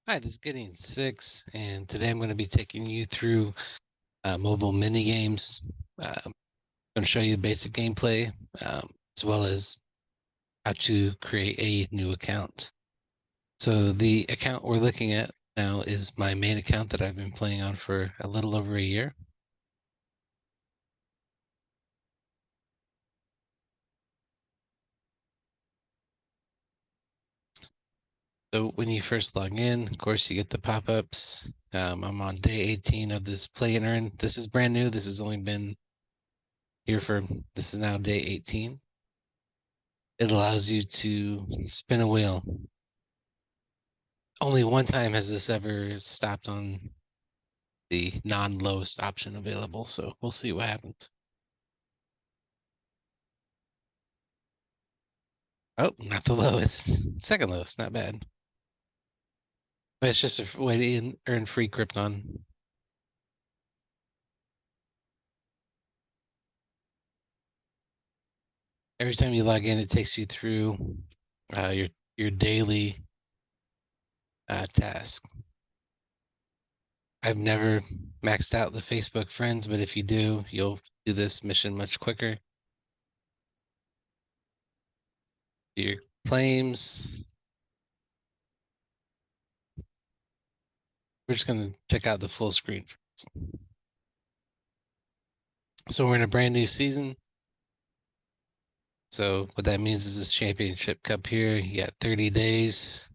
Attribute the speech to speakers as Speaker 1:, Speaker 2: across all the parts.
Speaker 1: Hi, this is Gideon 6, and today I'm going to be taking you through mobile mini games. I'm going to show you the basic gameplay, as well as how to create a new account. So the account we're looking at now is my main account that I've been playing on for a little over a year. So when you first log in, of course, you get the pop-ups. I'm on day 18 of this play and earn. This is brand new. This has only been here this is now day 18. It allows you to spin a wheel. Only one time has this ever stopped on the non-lowest option available, so we'll see what happens. Oh, not the lowest. Second lowest, not bad. But it's just a way to earn free Krypton. Every time you log in, it takes you through your daily task. I've never maxed out the Facebook friends, but if you do, you'll do this mission much quicker. Your claims. We're just going to check out the full screen. So we're in a brand new season. So what that means is this championship cup here, you got 30 days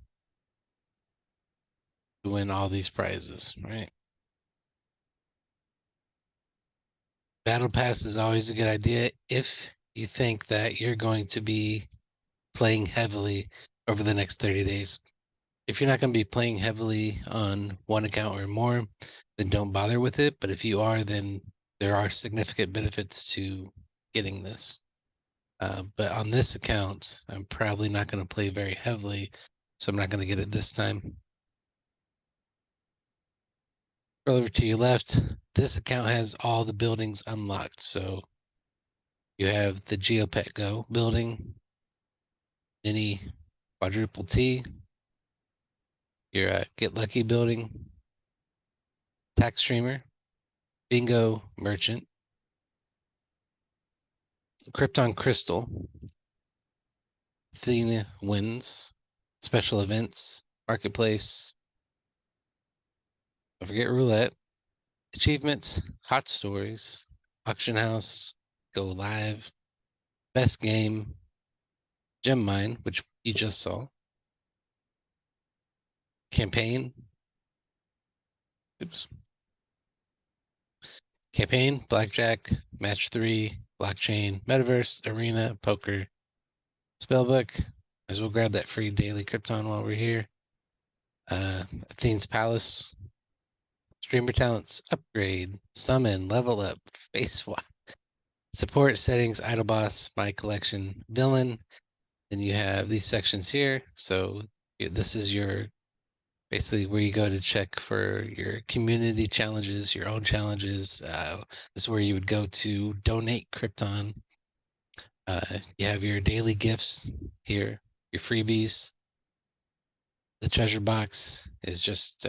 Speaker 1: to win all these prizes, right? Battle Pass is always a good idea if you think that you're going to be playing heavily over the next 30 days. If you're not going to be playing heavily on one account or more, then don't bother with it. But if you are, then there are significant benefits to getting this. But on this account, I'm probably not going to play very heavily, so I'm not going to get it this time. Scroll over to your left. This account has all the buildings unlocked. So you have the Geopet Go building, Mini Quadruple T, your Get Lucky building, Tax Streamer, Bingo Merchant, Krypton Crystal, Athena Wins, Special Events, Marketplace, don't forget Roulette, Achievements, Hot Stories, Auction House, Go Live, Best Game, Gem Mine, which you just saw, Campaign, oops, Campaign, Blackjack, Match 3, Blockchain, Metaverse, Arena, Poker, Spellbook. Might as well grab that free daily Krypton while we're here. Athene's Palace, Streamer Talents, Upgrade, Summon, Level Up, Face Swap, Support Settings, Idle Boss, My Collection, Villain. Then you have these sections here. So this is your basically where you go to check for your community challenges, your own challenges. This is where you would go to donate Krypton. You have your daily gifts here, your freebies. The treasure box is just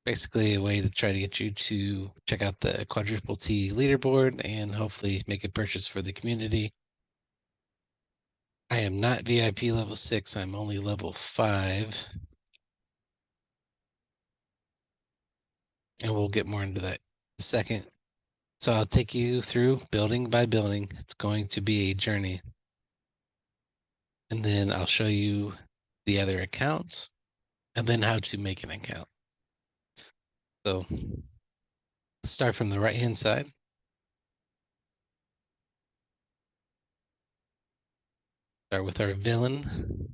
Speaker 1: basically a way to try to get you to check out the Quadruple T leaderboard and hopefully make a purchase for the community. I am not VIP level 6, I'm only level 5. And we'll get more into that in a second. So I'll take you through building by building. It's going to be a journey. And then I'll show you the other accounts and then how to make an account. So let's start from the right-hand side. Start with our villain.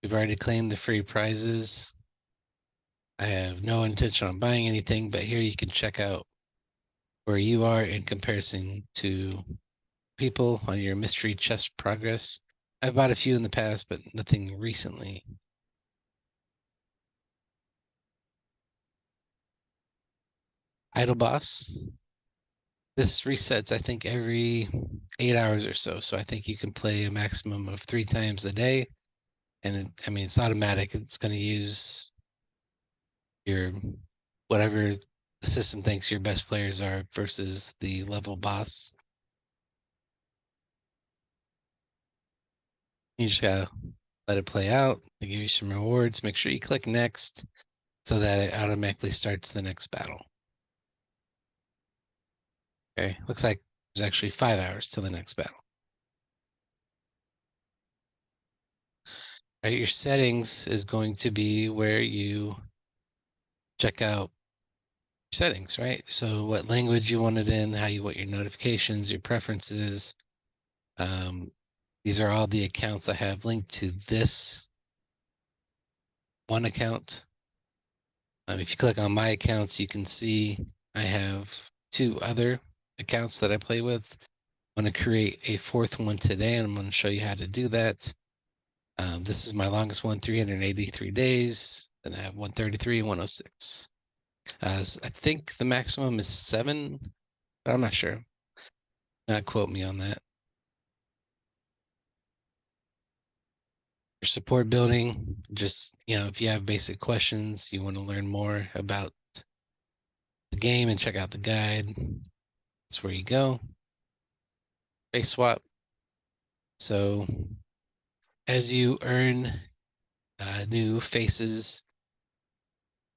Speaker 1: We've already claimed the free prizes. I have no intention on buying anything, but here you can check out where you are in comparison to people on your mystery chest progress. I've bought a few in the past, but nothing recently. Idle Boss. This resets, I think, every 8 hours or so. So I think you can play a maximum of 3 times a day. And I mean, it's automatic. It's going to use your whatever the system thinks your best players are versus the level boss. You just gotta let it play out. They give you some rewards. Make sure you click next so that it automatically starts the next battle. Okay, looks like there's actually 5 hours till the next battle. All right, your settings is going to be where you check out your settings, right? So what language you want it in, how you want your notifications, your preferences. These are all the accounts I have linked to this one account. If you click on my accounts, you can see I have 2 other accounts that I play with. I'm going to create a 4th one today, and I'm going to show you how to do that. This is my longest one, 383 days. Then I have 133 and 106. I think the maximum is 7, but I'm not sure. Not quote me on that. Your support building, just, if you have basic questions, you want to learn more about the game and check out the guide, that's where you go. Face swap. So as you earn new faces,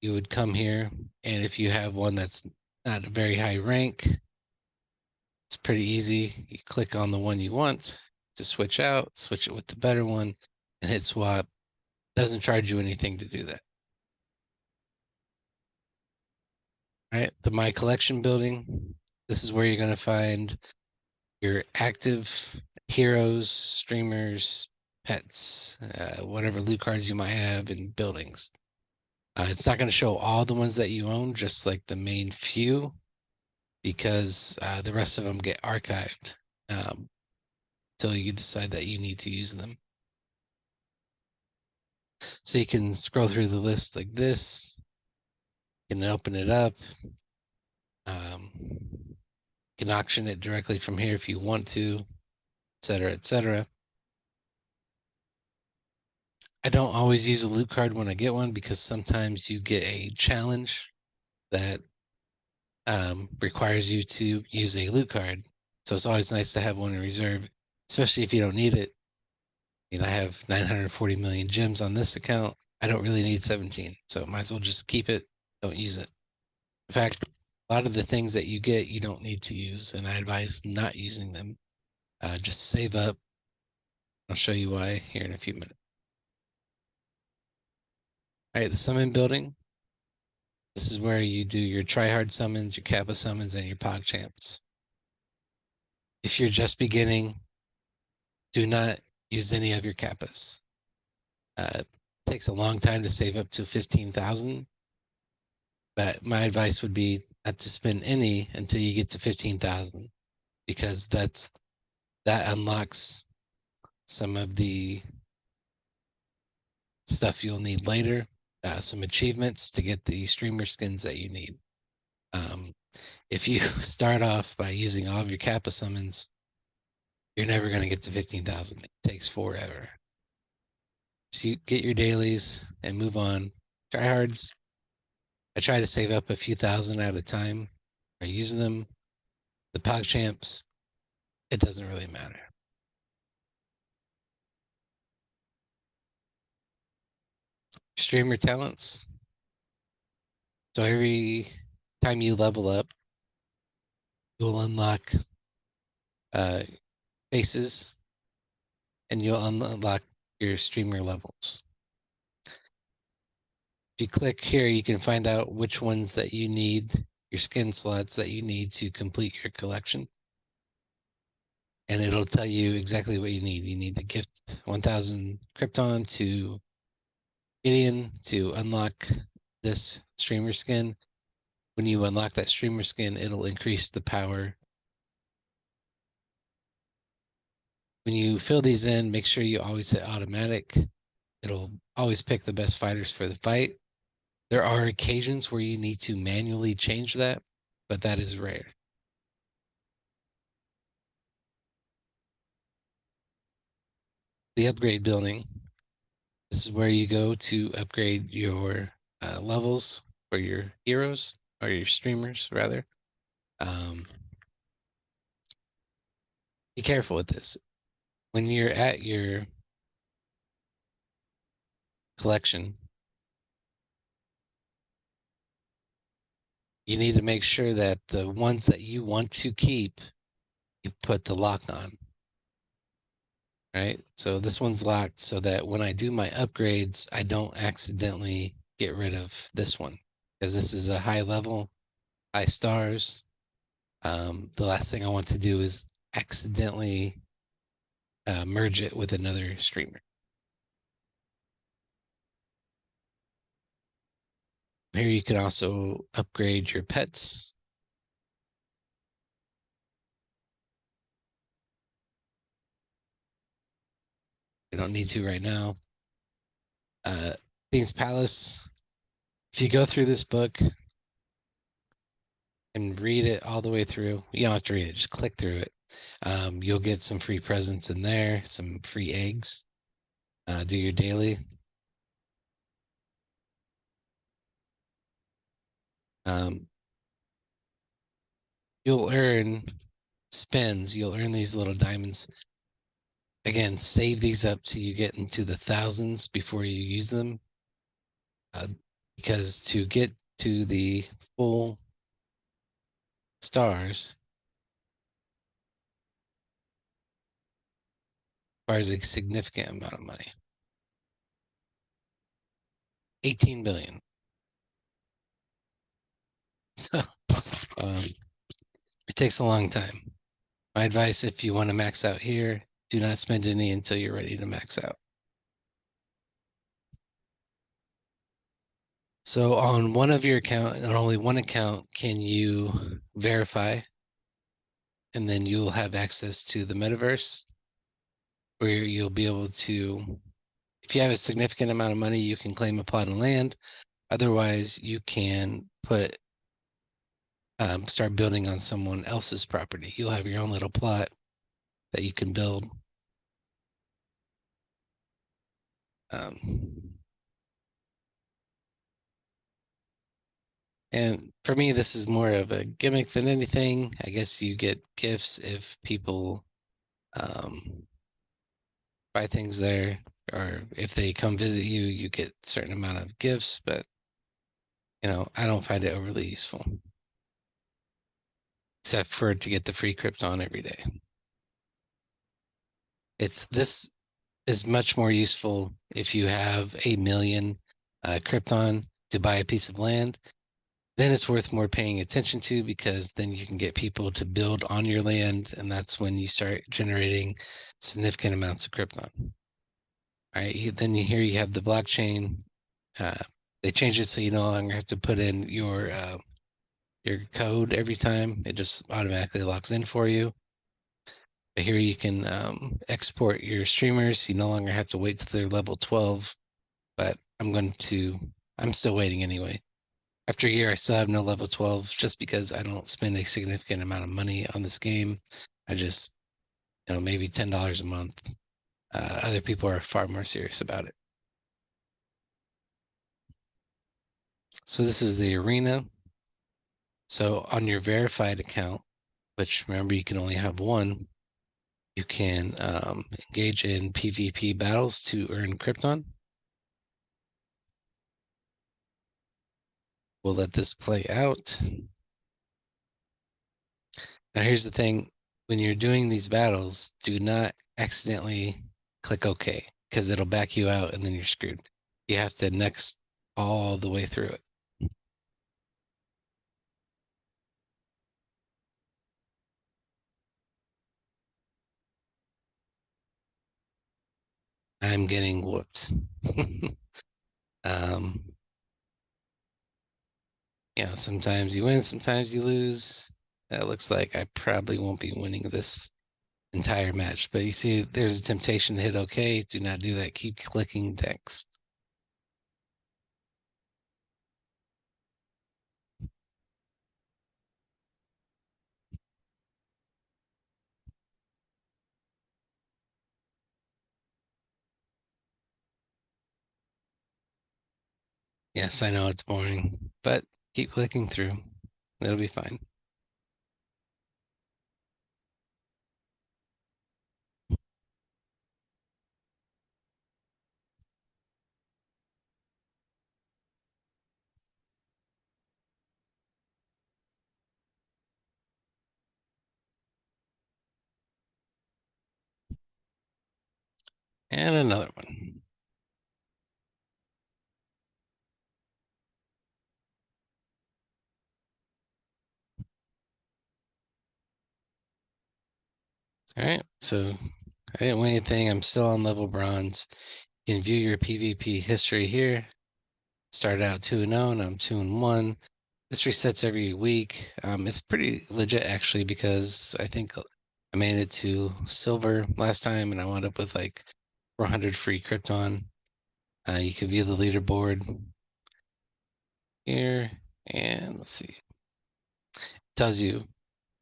Speaker 1: you would come here, and if you have one that's not a very high rank, it's pretty easy. You click on the one you want to switch out, switch it with the better one, and hit swap. Doesn't charge you anything to do that. All right, the My Collection building. This is where you're going to find your active heroes, streamers, pets, whatever loot cards you might have in buildings. It's not going to show all the ones that you own, just like the main few, because the rest of them get archived until you decide that you need to use them. So you can scroll through the list like this. You can open it up. You can auction it directly from here if you want to, etc., etc. I don't always use a loot card when I get one because sometimes you get a challenge that requires you to use a loot card. So it's always nice to have one in reserve, especially if you don't need it. I have 940 million gems on this account. I don't really need 17, so might as well just keep it, don't use it. In fact, a lot of the things that you get, you don't need to use, and I advise not using them. Just save up. I'll show you why here in a few minutes. All right, the summon building. This is where you do your tryhard summons, your Kappa summons, and your Pog champs. If you're just beginning, do not use any of your Kappas. It takes a long time to save up to 15,000, but my advice would be not to spend any until you get to 15,000, because that unlocks some of the stuff you'll need later, some achievements to get the streamer skins that you need. If you start off by using all of your Kappa summons, you're never going to get to 15,000. It takes forever. So you get your dailies and move on. Tryhards, I try to save up a few thousand at a time. I use them. The Pog champs, it doesn't really matter. Streamer talents. So every time you level up, you'll unlock faces, and you'll unlock your streamer levels. If you click here, you can find out which ones that you need, your skin slots that you need to complete your collection. And it'll tell you exactly what you need. You need to gift 1,000 Krypton to Gideon to unlock this streamer skin. When you unlock that streamer skin, it'll increase the power. When you fill these in, make sure you always hit automatic. It'll always pick the best fighters for the fight. There are occasions where you need to manually change that, but that is rare. the upgrade building. This is where you go to upgrade your levels for your heroes or your streamers, rather. Um, be careful with this. When you're at your collection, you need to make sure that the ones that you want to keep, you put the lock on. Right? So this one's locked so that when I do my upgrades, I don't accidentally get rid of this one because this is a high level, high stars. The last thing I want to do is accidentally merge it with another streamer. Here you can also upgrade your pets. You don't need to right now. Things Palace. If you go through this book and read it all the way through, you don't have to read it, just click through it. You'll get some free presents in there, some free eggs. Do your daily. Um, you'll earn spins. You'll earn these little diamonds. Again, save these up till you get into the thousands before you use them. Because to get to the full stars requires a significant amount of money. 18 billion. So it takes a long time. My advice, if you want to max out here, do not spend any until you're ready to max out. So on one of your account, and only one account, can you verify, and then you'll have access to the metaverse, where you'll be able to, if you have a significant amount of money, you can claim a plot of land. Otherwise, you can start building on someone else's property. You'll have your own little plot that you can build. Um, and for me, this is more of a gimmick than anything. I guess you get gifts if people buy things there, or if they come visit you, you get a certain amount of gifts. But I don't find it overly useful, except for to get the free Krypton every day. This is much more useful if you have 1,000,000 Krypton to buy a piece of land. Then it's worth more paying attention to, because then you can get people to build on your land, and that's when you start generating significant amounts of Krypton. All right, then here you have the blockchain. They changed it so you no longer have to put in your code every time. It just automatically locks in for you. But here you can export your streamers. You no longer have to wait till they're level 12. But I'm still waiting anyway. After a year, I still have no level 12, just because I don't spend a significant amount of money on this game. I just, maybe $10 a month. Other people are far more serious about it. So this is the arena. So on your verified account, which remember you can only have one, you can engage in PvP battles to earn Krypton. We'll let this play out. Now here's the thing. When you're doing these battles, do not accidentally click OK, because it'll back you out and then you're screwed. You have to next all the way through it. I'm getting whooped. um, yeah, sometimes you win, sometimes you lose. It looks like I probably won't be winning this entire match, but you see, there's a temptation to hit OK. Do not do that. Keep clicking next. Yes, I know it's boring, but keep clicking through. It'll be fine. And another one. All right, so I didn't win anything. I'm still on level bronze. You can view your PvP history here. Started out 2-0, and I'm 2-1. This resets every week. It's pretty legit actually because I think I made it to silver last time, and I wound up with like 400 free Krypton. You can view the leaderboard here, and let's see. It tells you.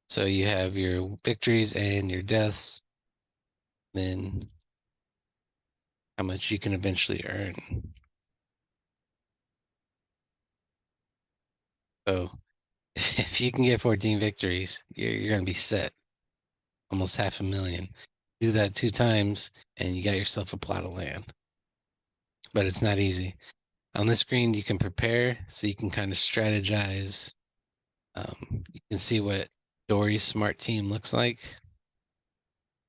Speaker 1: So you have your victories and your deaths, then how much you can eventually earn. So if you can get 14 victories, you're going to be set. Almost 500,000. Do that 2 times, and you got yourself a plot of land. But it's not easy. On this screen, you can prepare, so you can kind of strategize. You can see what Dory's smart team looks like,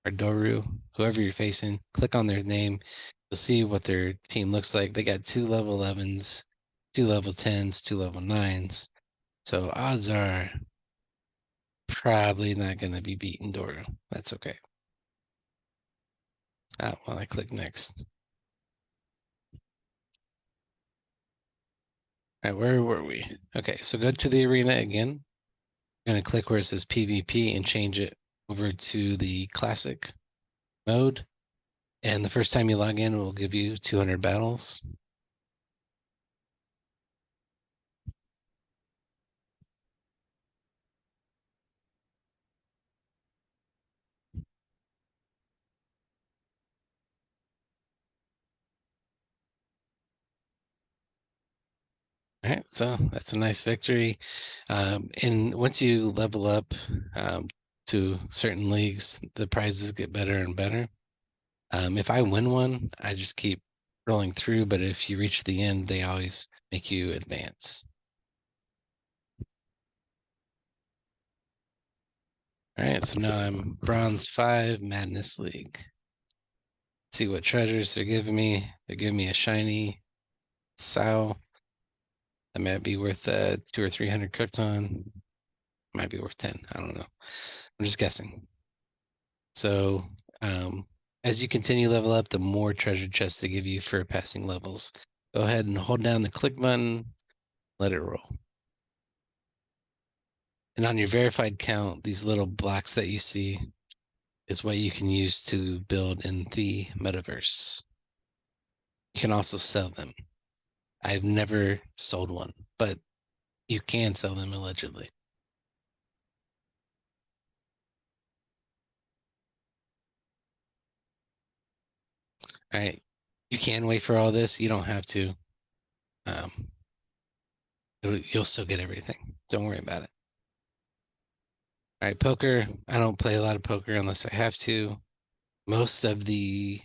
Speaker 1: or Doru, whoever you're facing. Click on their name. You'll see what their team looks like. They got 2 level 11s, 2 level 10s, 2 level 9s. So odds are probably not going to be beating Doru. That's okay. Well, I click next. All right, where were we? Okay, so go to the arena again. I'm going to click where it says PvP and change it over to the classic mode. And the first time you log in, it will give you 200 battles. All right, so that's a nice victory. And once you level up to certain leagues, the prizes get better and better. If I win one, I just keep rolling through, but if you reach the end, they always make you advance. All right, so now I'm Bronze 5 Madness League. See what treasures they're giving me. They're giving me a shiny sow. That might be worth 200 or 300 Krypton. Might be worth 10. I don't know. I'm just guessing. So as you continue level up, the more treasure chests they give you for passing levels. Go ahead and hold down the click button. Let it roll. And on your verified count, these little blocks that you see is what you can use to build in the metaverse. You can also sell them. I've never sold one, but you can sell them allegedly. All right. You can wait for all this. You don't have to. Um, you'll still get everything. Don't worry about it. All right, poker. I don't play a lot of poker unless I have to. Most of the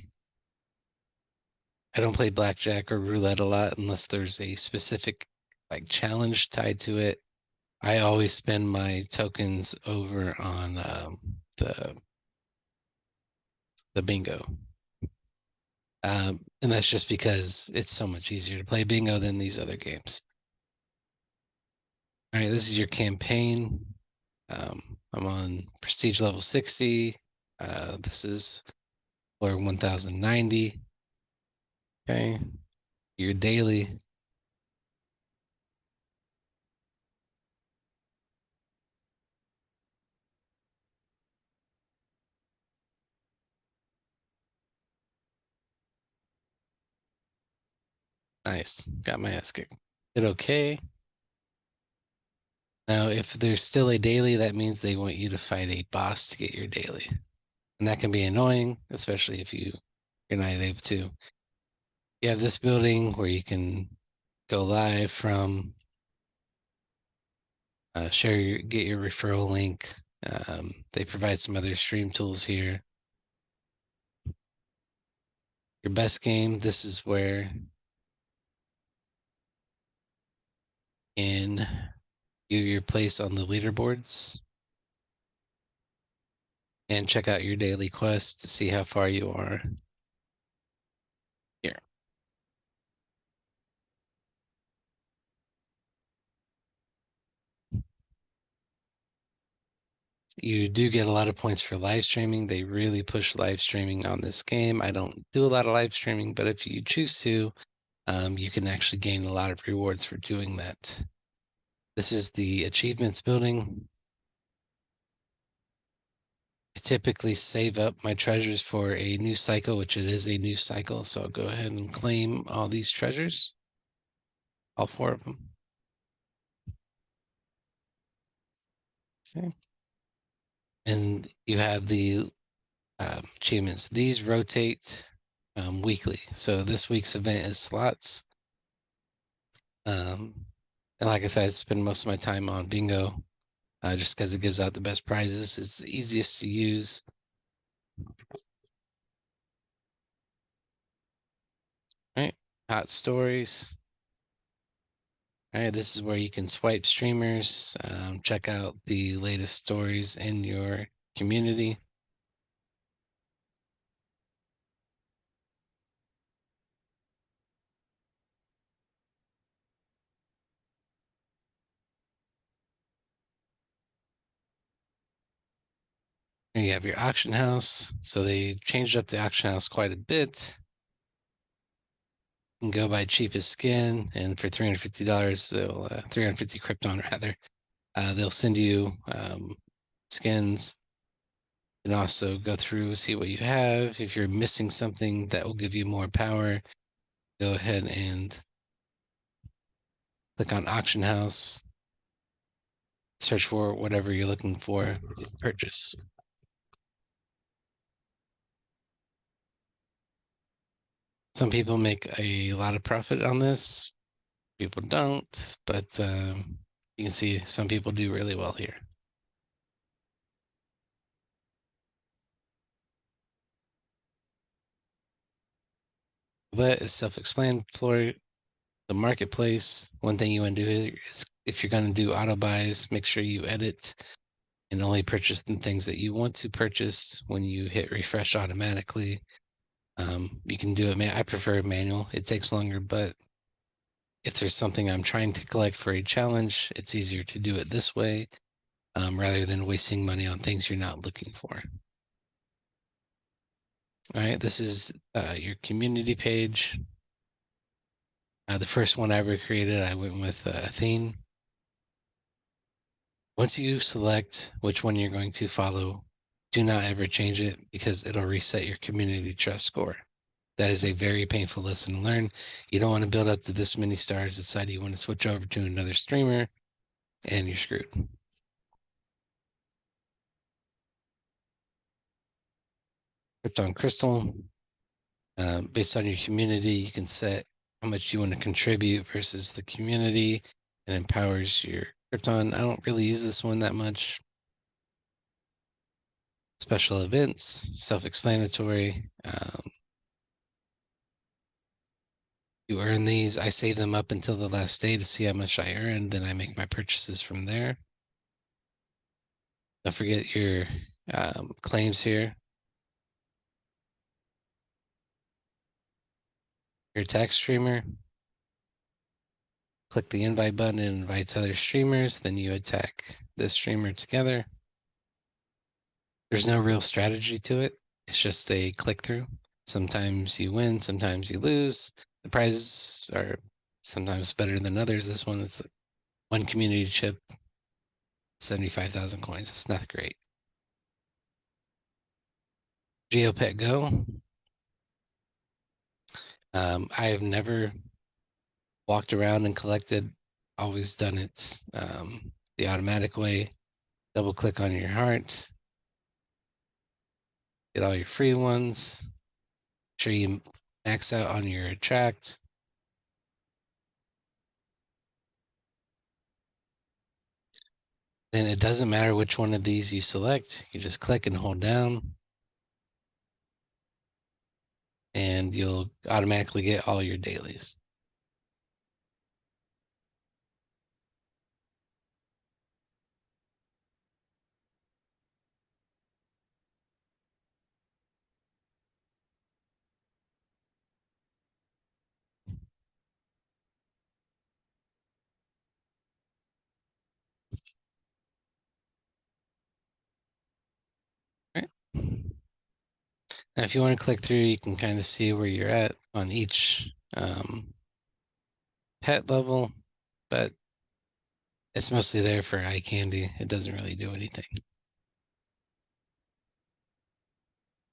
Speaker 1: I don't play blackjack or roulette a lot unless there's a specific like challenge tied to it. I always spend my tokens over on the bingo. And that's just because it's so much easier to play bingo than these other games. All right, this is your campaign. I'm on prestige level 60. This is floor 1090. Okay, your daily. Nice, got my ass kicked. Hit okay. Now, if there's still a daily, that means they want you to fight a boss to get your daily. And that can be annoying, especially if you're not able to. You have this building where you can go live from get your referral link. They provide some other stream tools here. Your best game, this is where in your place on the leaderboards and check out your daily quest to see how far you are here. You do get a lot of points for live streaming. They really push live streaming on this game. I don't do a lot of live streaming, but if you choose to, you can actually gain a lot of rewards for doing that. This is the achievements building. I typically save up my treasures for a new cycle, which it is a new cycle. So I'll go ahead and claim all these treasures, all 4 of them. Okay. And you have the achievements. These rotate weekly. So this week's event is slots. And like I said, I spend most of my time on bingo just because it gives out the best prizes. It's the easiest to use. All right, hot stories. All right, this is where you can swipe streamers, check out the latest stories in your community. And you have your auction house. So they changed up the auction house quite a bit. You can go buy cheapest skin, and for $350, they'll 350 Krypton rather, they'll send you skins. And also go through, see what you have. If you're missing something that will give you more power, go ahead and click on auction house, search for whatever you're looking for, purchase. Some people make a lot of profit on this, people don't, but you can see some people do really well here. That is self-explanatory. The marketplace, one thing you want to do is if you're going to do auto buys, make sure you edit and only purchase the things that you want to purchase when you hit refresh automatically. You can do it. I prefer manual. It takes longer, but if there's something I'm trying to collect for a challenge, it's easier to do it this way rather than wasting money on things you're not looking for. All right, this is your community page. The first one I ever created, I went with Athene. Once you select which one you're going to follow, do not ever change it because it'll reset your community trust score. That is a very painful lesson to learn. You don't want to build up to this many stars, decide you want to switch over to another streamer, and you're screwed. Krypton Crystal, based on your community, you can set how much you want to contribute versus the community and empowers your Krypton. I don't really use this one that much. Special events, self-explanatory. You earn these. I save them up until the last day to see how much I earn. Then I make my purchases from there. Don't forget your claims here. Your text streamer. Click the invite button, it invites other streamers. Then you attack this streamer together. There's no real strategy to it. It's just a click through. Sometimes you win, sometimes you lose. The prizes are sometimes better than others. This one is one community chip, 75,000 coins. It's not great. GeoPet Go. I have never walked around and collected, always done it the automatic way. Double click on your heart, get all your free ones. Make sure you max out on your attract. Then it doesn't matter which one of these you select. You just click and hold down, and you'll automatically get all your dailies. Right? Now, if you want to click through, you can kind of see where you're at on each pet level, but it's mostly there for eye candy. It doesn't really do anything.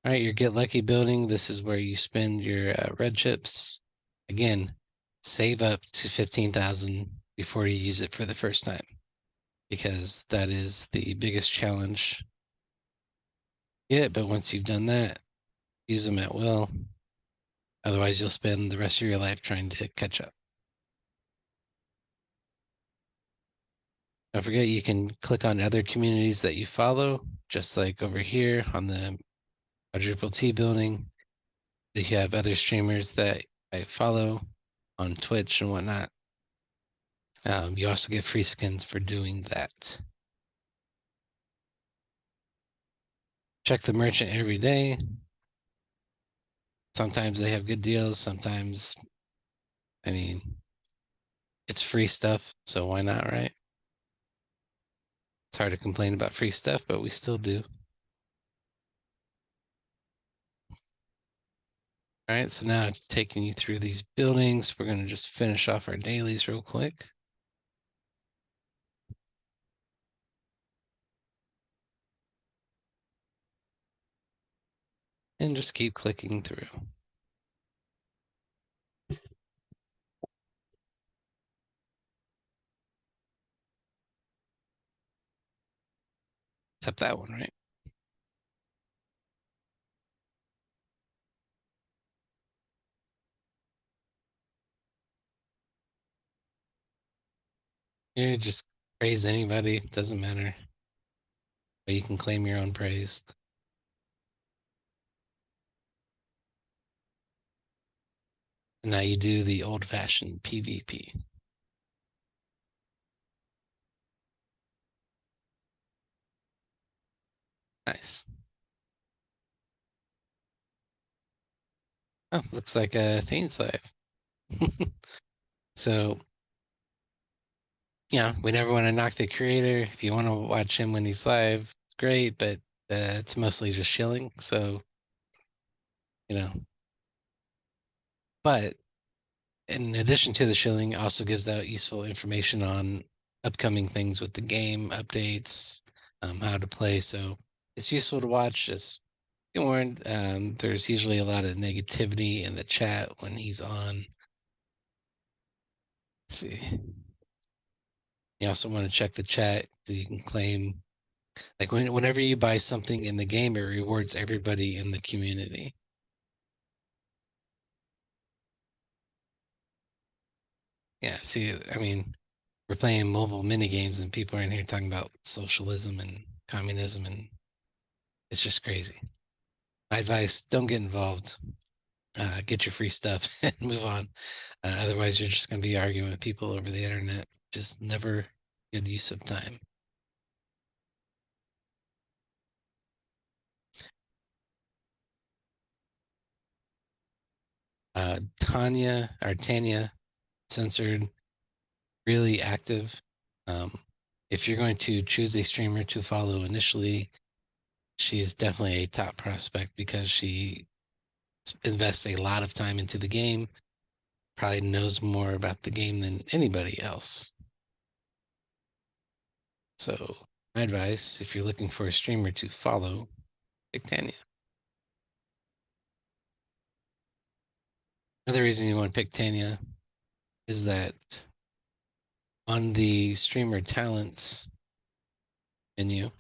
Speaker 1: All right, your Get Lucky building. This is where you spend your red chips. Again, save up to 15,000 before you use it for the first time, because that is the biggest challenge. Yeah, but once you've done that, use them at will. Otherwise, you'll spend the rest of your life trying to catch up. Don't forget, you can click on other communities that you follow, just like over here on the quadruple T building. You have other streamers that I follow on Twitch and whatnot. You also get free skins for doing that. Check the merchant every day. Sometimes they have good deals. Sometimes, I mean, it's free stuff, so why not, right? It's hard to complain about free stuff, but we still do. All right, so now I'm taking you through these buildings. We're going to just finish off our dailies real quick. And just keep clicking through. Except that one, right? You just praise anybody, doesn't matter. But you can claim your own praise. And now you do the old-fashioned PvP. Nice. Oh, looks like a Thane's live. So, yeah, we never want to knock the creator. If you want to watch him when he's live, it's great, but it's mostly just shilling. So, you know, but in addition to the shilling, also gives out useful information on upcoming things with the game, updates, how to play. So it's useful to watch. It's be warned. There's usually a lot of negativity in the chat when he's on. Let's see. You also want to check the chat so you can claim, like whenever you buy something in the game, it rewards everybody in the community. Yeah, see, I mean, we're playing mobile mini games and people are in here talking about socialism and communism, and it's just crazy. My advice: don't get involved. Get your free stuff and move on. Otherwise, you're just going to be arguing with people over the internet. Just never good use of time. Tanya censored, really active. Um, if you're going to choose a streamer to follow initially, she is definitely a top prospect because she invests a lot of time into the game, probably knows more about the game than anybody else. So my advice, if you're looking for a streamer to follow, pick Tanya. Another reason you want to pick Tanya is that on the streamer talents menu,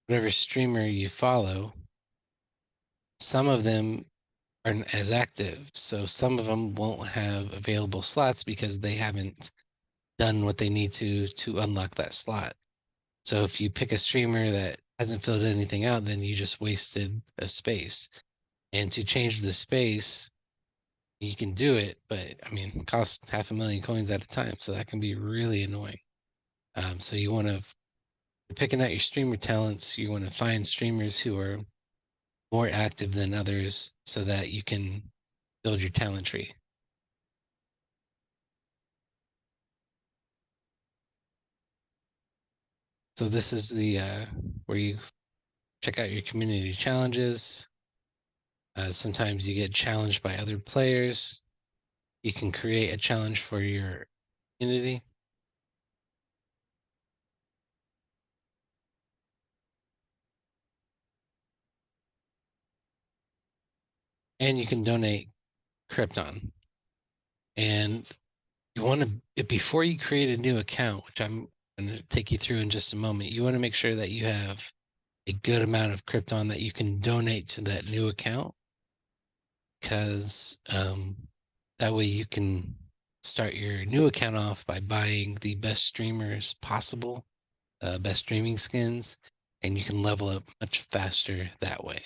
Speaker 1: whatever streamer you follow, some of them aren't as active. So some of them won't have available slots because they haven't done what they need to unlock that slot. So if you pick a streamer that hasn't filled anything out, then you just wasted a space. And to change the space, you can do it, but I mean, it costs 500,000 coins at a time, so that can be really annoying. So you want to picking out your streamer talents. You want to find streamers who are more active than others, so that you can build your talent tree. So this is the where you check out your community challenges. Sometimes you get challenged by other players. You can create a challenge for your community. And you can donate Krypton. And you want to, before you create a new account, which I'm going to take you through in just a moment, you want to make sure that you have a good amount of Krypton that you can donate to that new account, because that way you can start your new account off by buying the best streamers possible, best streaming skins, and you can level up much faster that way.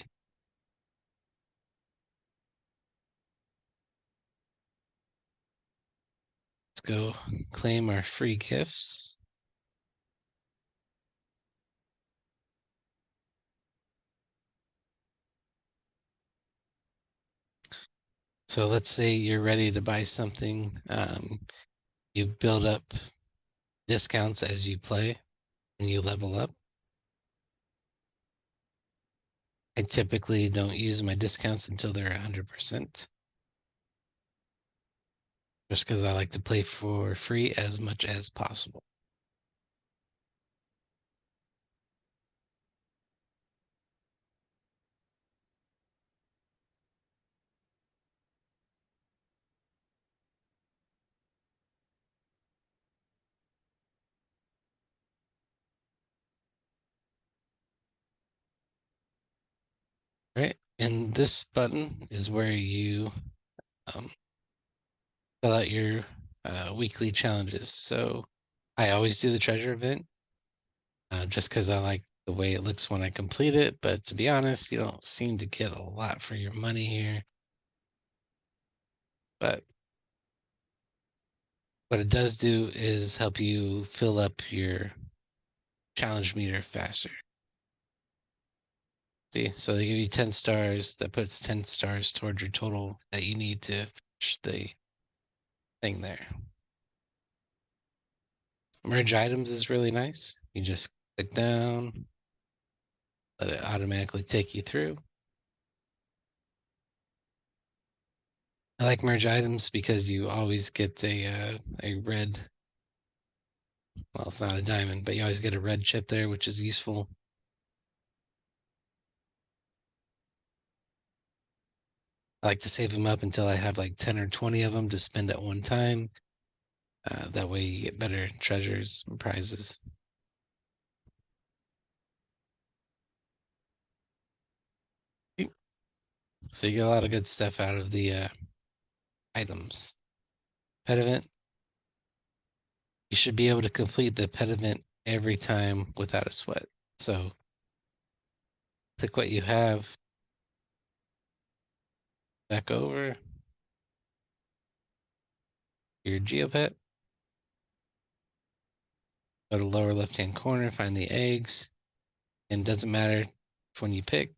Speaker 1: Let's go claim our free gifts. So let's say you're ready to buy something. You build up discounts as you play and you level up. I typically don't use my discounts until they're 100%, just because I like to play for free as much as possible. Right? And this button is where you um, fill out your weekly challenges. So I always do the treasure event, just because I like the way it looks when I complete it. But to be honest, you don't seem to get a lot for your money here. But what it does do is help you fill up your challenge meter faster. See, so they give you 10 stars. That puts 10 stars towards your total that you need to finish the thing there. Merge items is really nice. You just click down, let it automatically take you through. I like merge items because you always get a red, well, it's not a diamond, but you always get a red chip there, which is useful. I like to save them up until I have like 10 or 20 of them to spend at one time. That way you get better treasures and prizes. So you get a lot of good stuff out of the items. Pet event, you should be able to complete the pet event every time without a sweat. So click what you have, back over your geopet, go to lower left hand corner, find the eggs, and it doesn't matter when you pick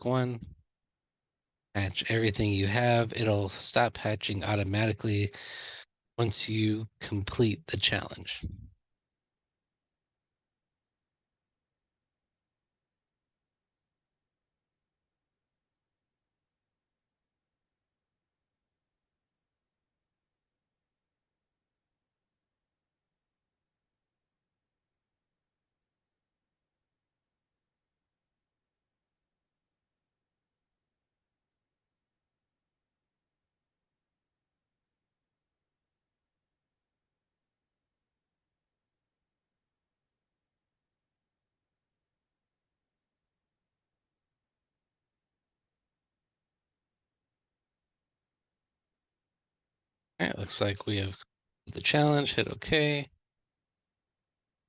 Speaker 1: one, hatch everything you have. It'll stop hatching automatically once you complete the challenge. looks like we have the challenge. Hit OK.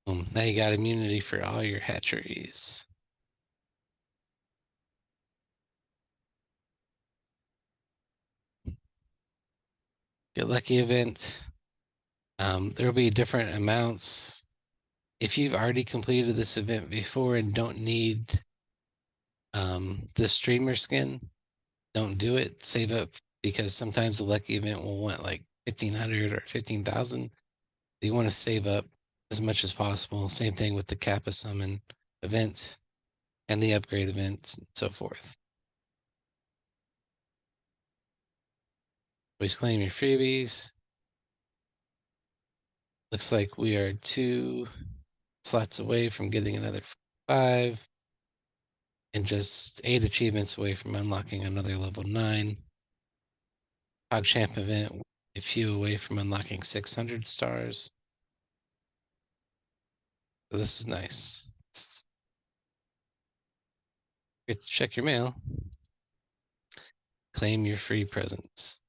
Speaker 1: Boom. Now you got immunity for all your hatcheries. Get lucky event. There will be different amounts. If you've already completed this event before and don't need the streamer skin, don't do it. Save up, because sometimes the lucky event will want like 1,500 or 15,000. You want to save up as much as possible. Same thing with the Kappa Summon event and the upgrade events and so forth. Always claim your freebies. Looks like we are 2 slots away from getting another 5 and just 8 achievements away from unlocking another level 9 PogChamp event, a few away from unlocking 600 stars. So this is nice. Get to check your mail. Claim your free presents.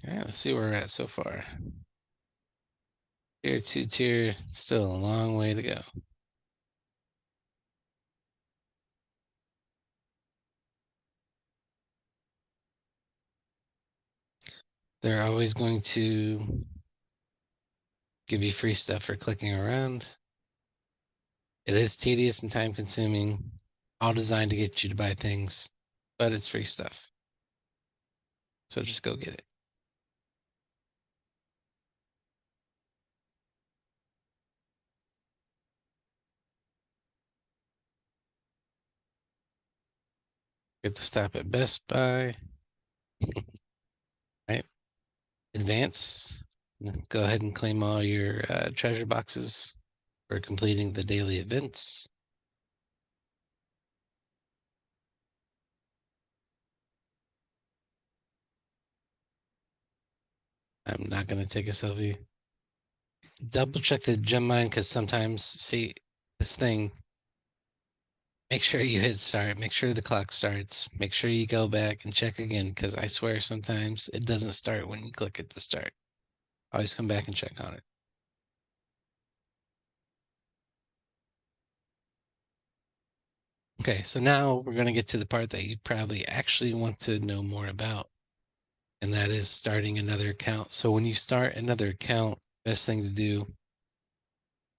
Speaker 1: All right, let's see where we're at so far. Tier 2 tier, still a long way to go. They're always going to give you free stuff for clicking around. It is tedious and time consuming, all designed to get you to buy things, but it's free stuff. So just go get it. Get to stop at Best Buy. Right? Advance. Go ahead and claim all your treasure boxes for completing the daily events. I'm not going to take a selfie. Double check the gem mine, because sometimes, see, this thing, make sure you hit start, make sure the clock starts, make sure you go back and check again, because I swear sometimes it doesn't start when you click it to start. Always come back and check on it. Okay, so now we're going to get to the part that you probably actually want to know more about, and that is starting another account. So when you start another account, best thing to do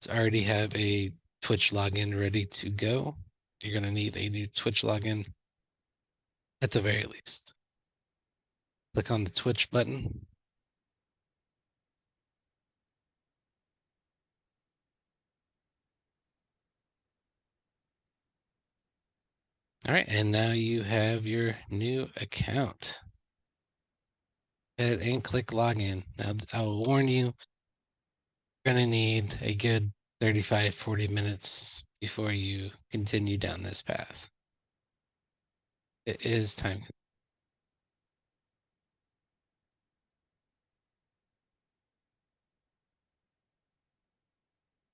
Speaker 1: is already have a Twitch login ready to go. You're going to need a new Twitch login at the very least. Click on the Twitch button. All right, and now you have your new account. And click login. Now I will warn you, you're gonna need a good 35, 40 minutes before you continue down this path. It is time.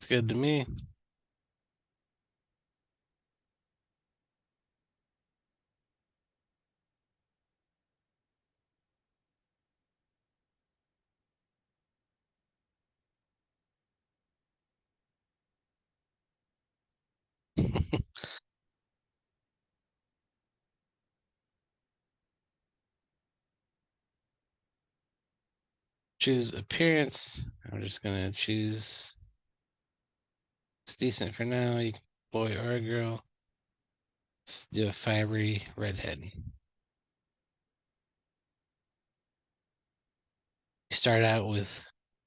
Speaker 1: It's good to me. Choose appearance. I'm just gonna choose, it's decent for now. You can boy or a girl. Let's do a fibery redhead. You start out with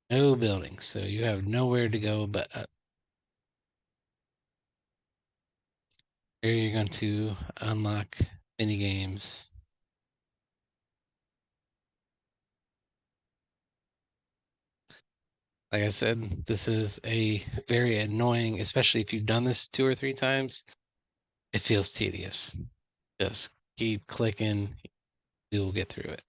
Speaker 1: no building, so you have nowhere to go but up. Here you're going to unlock mini games. Like I said, this is a very annoying, especially if you've done this 2 or 3 times, it feels tedious. Just keep clicking, you will get through it.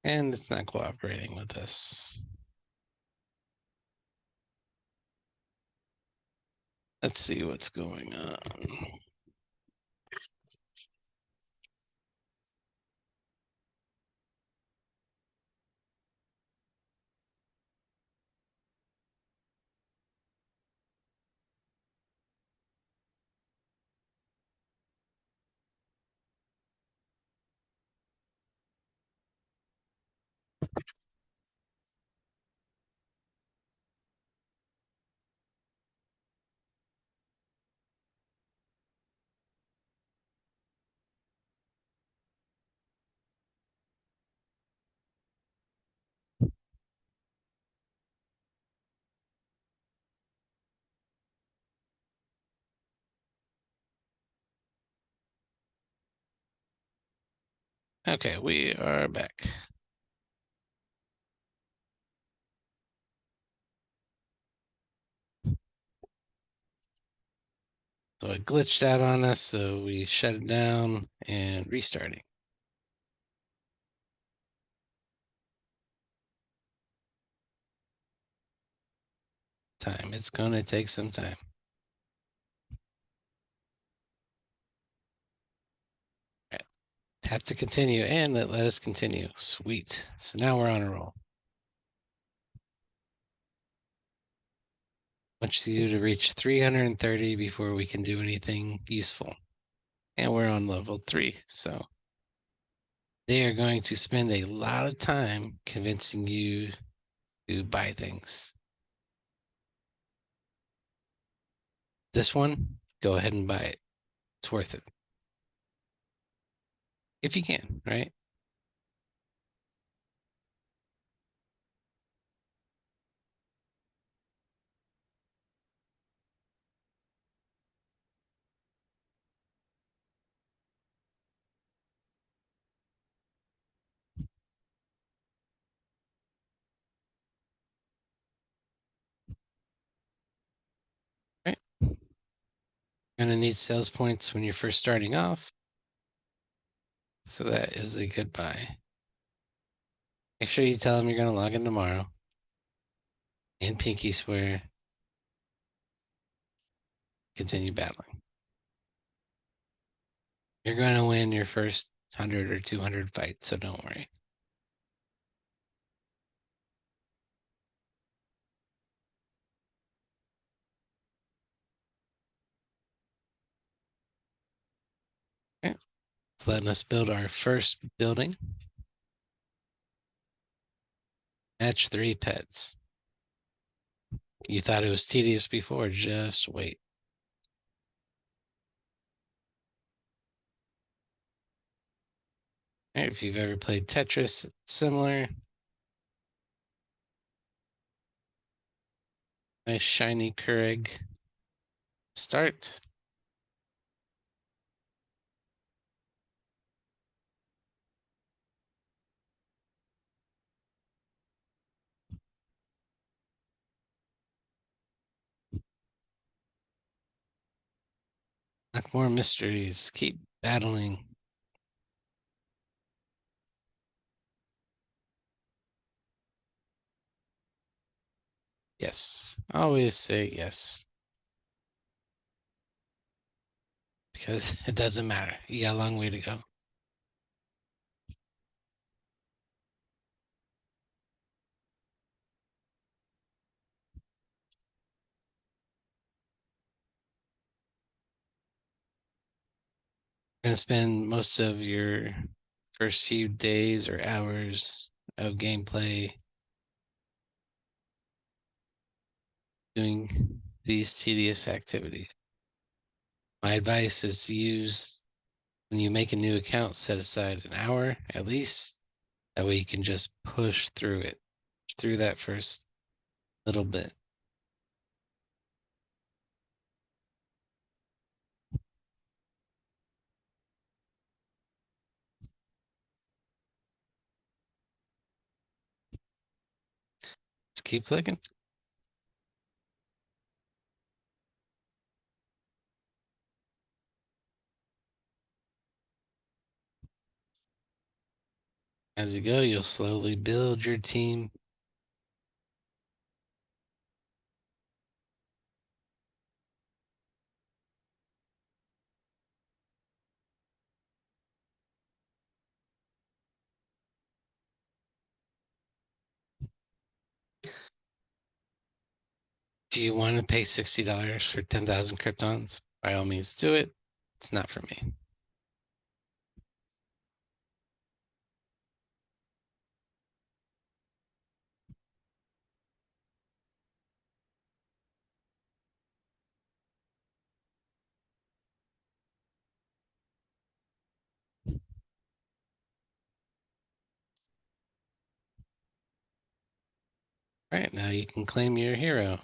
Speaker 1: And it's not cooperating with us. Let's see what's going on. Okay, we are back. So it glitched out on us, so we shut it down and restarting. Time. It's going to take some time. Right. Tap to continue, and let us continue. Sweet. So now we're on a roll. Wants you to reach 330 before we can do anything useful. And we're on level 3, so they are going to spend a lot of time convincing you to buy things. This one, go ahead and buy it. It's worth it. If you can, right? Right? You're gonna need sales points when you're first starting off. So that is a good buy. Make sure you tell them you're gonna log in tomorrow. And Pinky swear. Continue battling. You're gonna win your first 100 or 200 fights, so don't worry. Okay. It's letting us build our first building. Match 3 pets. You thought it was tedious before, just wait. Right, if you've ever played Tetris, it's similar. Nice shiny Keurig. Start. Lock more mysteries. Keep battling. Yes. Always say yes. Because it doesn't matter. You got a long way to go. You're gonna spend most of your first few days or hours of gameplay doing these tedious activities. My advice is to use when you make a new account, set aside an hour at least. That way you can just push through it, through that first little bit. Just keep clicking. As you go, you'll slowly build your team. If you want to pay $60 for 10,000 Kryptons, by all means do it. It's not for me. All right, now you can claim your hero.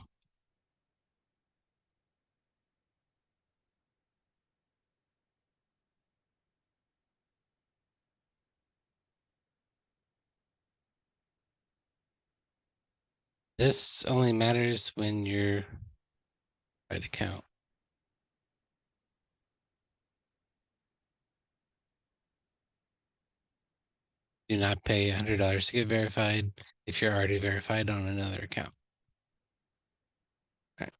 Speaker 1: This only matters when you're right account. Do not pay $100 to get verified if you're already verified on another account. All right.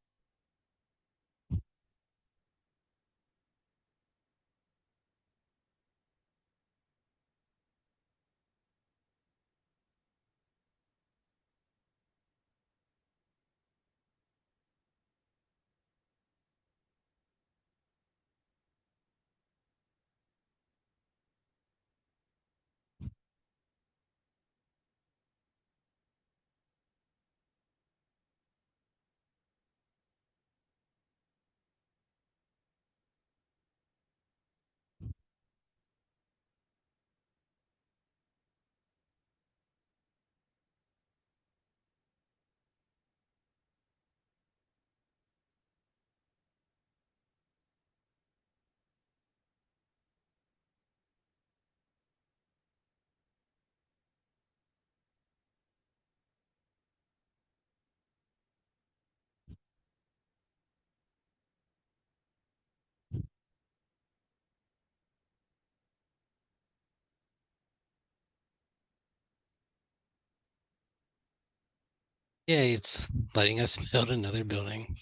Speaker 1: Yeah, it's letting us build another building.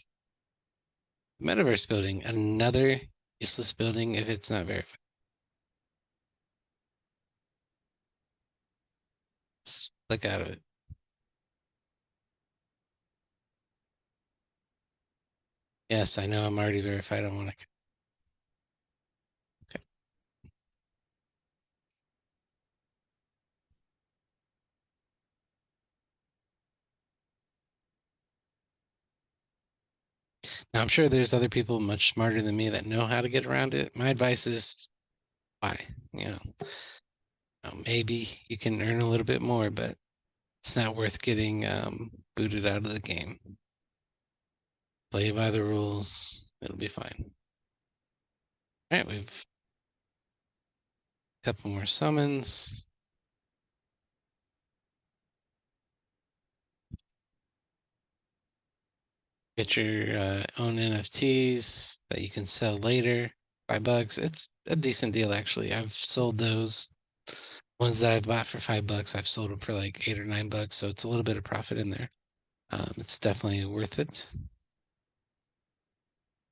Speaker 1: Metaverse building, another useless building if it's not verified. Let's click out of it. Yes, I know I'm already verified. I want to. Okay. Now I'm sure there's other people much smarter than me that know how to get around it. My advice is why? You know, maybe you can earn a little bit more, but it's not worth getting booted out of the game. Play by the rules. It'll be fine. All right, we've a couple more summons. Get your own NFTs that you can sell later. $5. It's a decent deal actually. I've sold those ones that I bought for $5. I've sold them for like $8 or $9, so it's a little bit of profit in there. It's definitely worth it,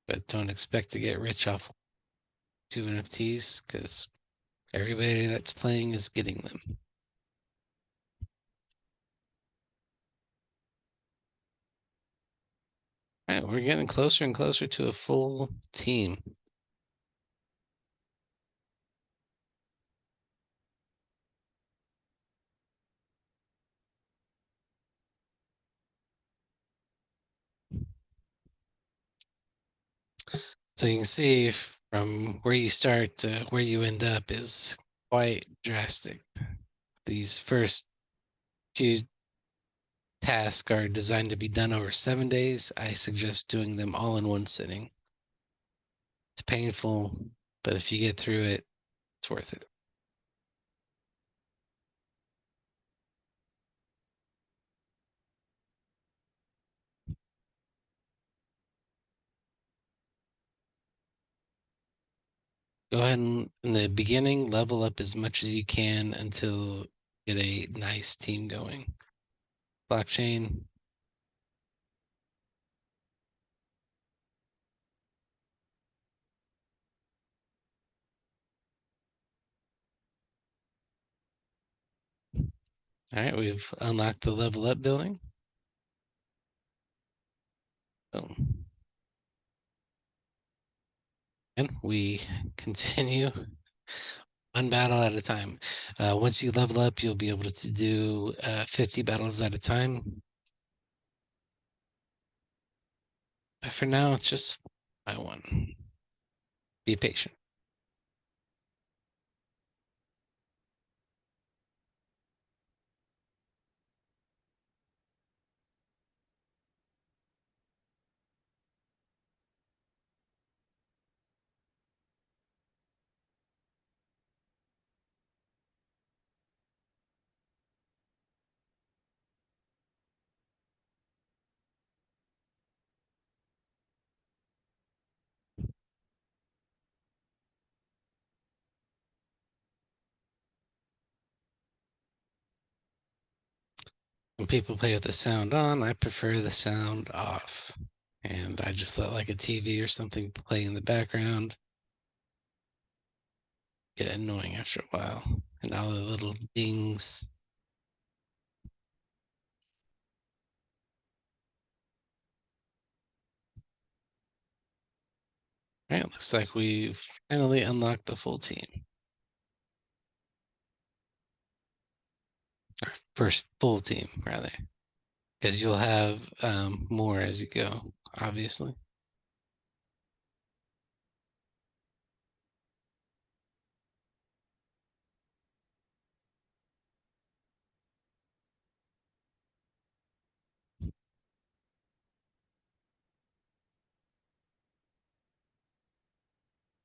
Speaker 1: but don't expect to get rich off 2 NFTs because everybody that's playing is getting them. All right, we're getting closer and closer to a full team. So you can see from where you start to where you end up is quite drastic. These first few tasks are designed to be done over 7 days. I suggest doing them all in one sitting. It's painful, but if you get through it, it's worth it. Go ahead and in the beginning level up as much as you can until get a nice team going. Blockchain. All right, we've unlocked the level up building. Boom. And we continue one battle at a time. Once you level up, you'll be able to do 50 battles at a time. But for now, it's just by one. Be patient. When people play with the sound on, I prefer the sound off. And I just let like a TV or something play in the background. Get annoying after a while. And all the little dings. All right, looks like we've finally unlocked the full team. Our first full team, rather. Because you'll have more as you go, obviously.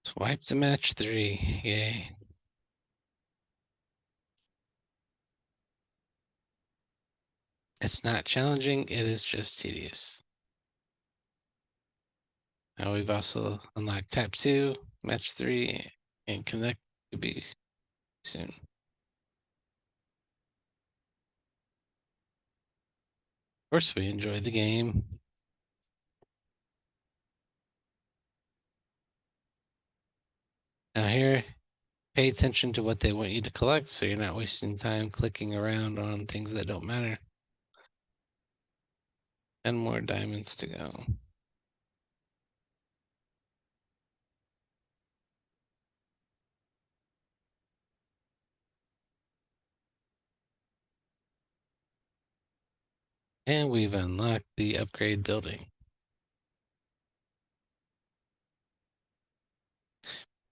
Speaker 1: Swipe to match 3. Yay. It's not challenging, it is just tedious. Now we've also unlocked tap 2, match 3, and connect to be soon. Of course, we enjoy the game. Now here, pay attention to what they want you to collect so you're not wasting time clicking around on things that don't matter. And more diamonds to go. And we've unlocked the upgrade building.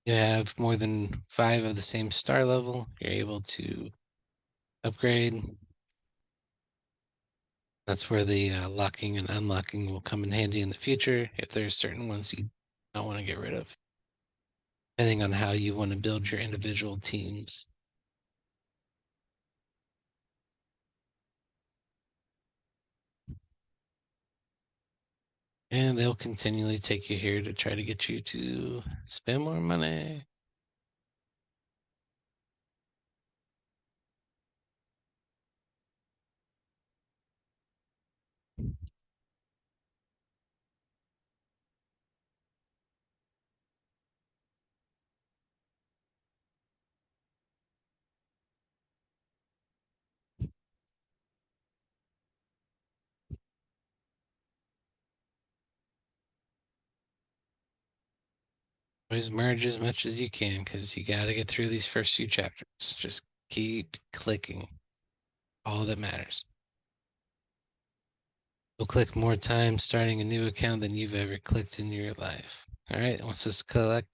Speaker 1: You have more than 5 of the same star level. You're able to upgrade. That's where the locking and unlocking will come in handy in the future if there's certain ones you don't want to get rid of, depending on how you want to build your individual teams. And they'll continually take you here to try to get you to spend more money. Always merge as much as you can because you got to get through these first few chapters. Just keep clicking. All that matters. You'll click more times starting a new account than you've ever clicked in your life. All right, it wants us to collect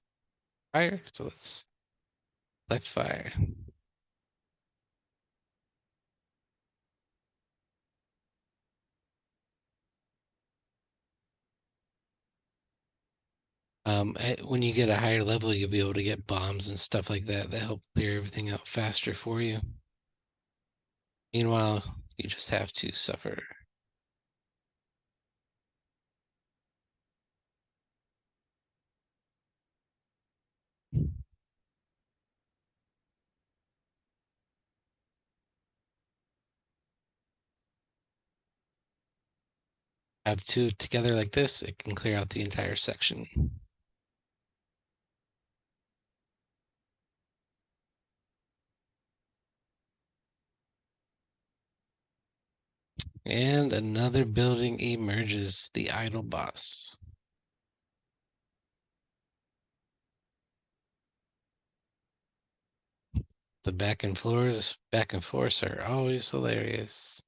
Speaker 1: fire, so let's collect fire. When you get a higher level, you'll be able to get bombs and stuff like that that help clear everything out faster for you. Meanwhile, you just have to suffer. Have two together like this, it can clear out the entire section. And another building emerges, the idle boss. The back and forths are always hilarious.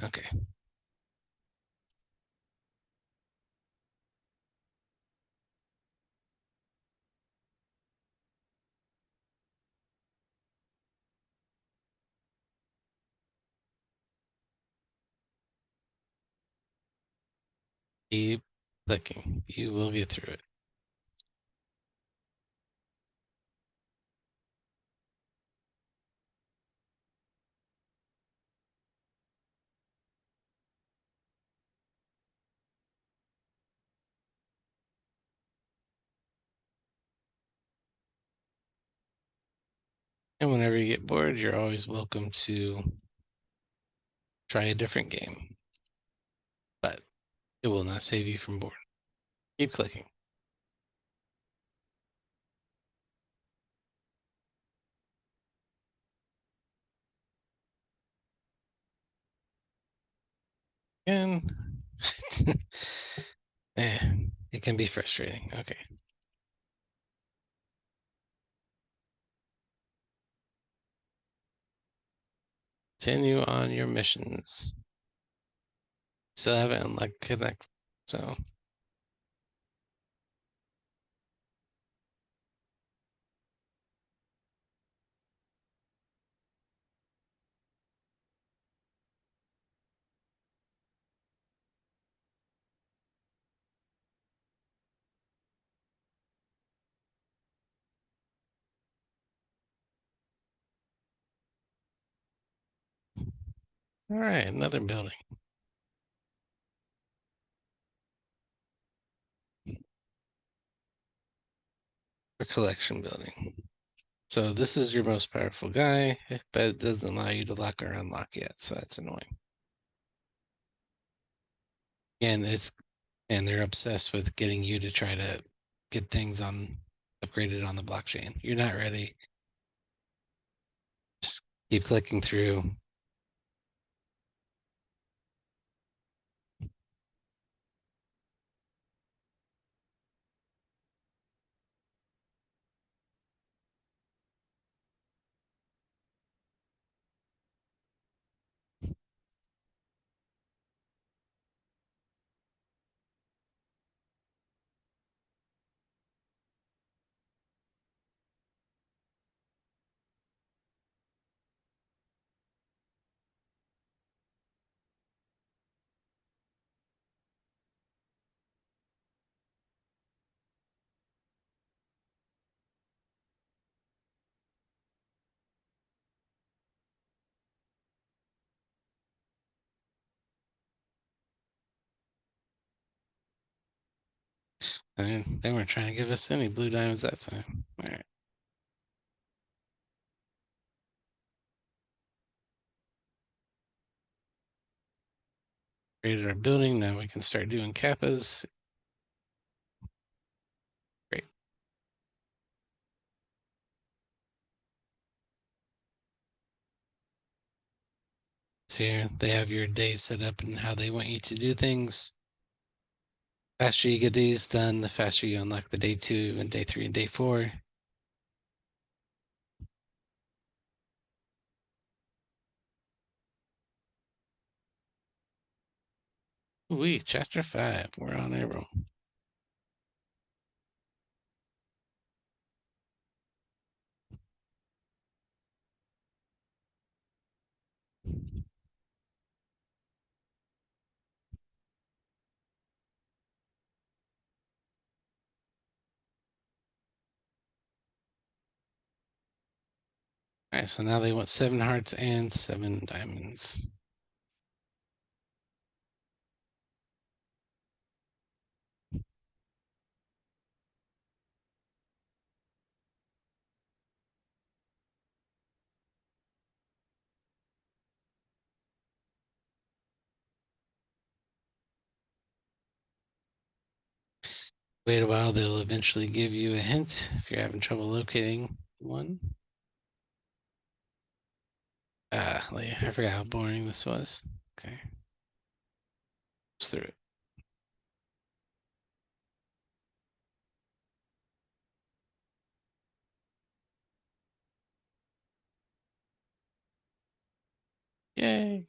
Speaker 1: Okay. Keep clicking. You will get through it. And whenever you get bored, you're always welcome to try a different game. But it will not save you from boredom. Keep clicking. And it can be frustrating. Okay. Continue on your missions. Still haven't unlocked connect. So all right, another building. A collection building. So this is your most powerful guy, but it doesn't allow you to lock or unlock yet, so that's annoying. And they're obsessed with getting you to try to get things on upgraded on the blockchain. You're not ready. Just keep clicking through. And they weren't trying to give us any blue diamonds that time. All right. Created our building. Now we can start doing kappas. Great. So here they have your days set up and how they want you to do things. The faster you get these done, the faster you unlock the day 2 and day 3 and day 4. Chapter 5. We're on a roll. All right, so now they want 7 hearts and 7 diamonds. Wait a while, they'll eventually give you a hint if you're having trouble locating one. I forgot how boring this was. Okay. Let's through it. Yay.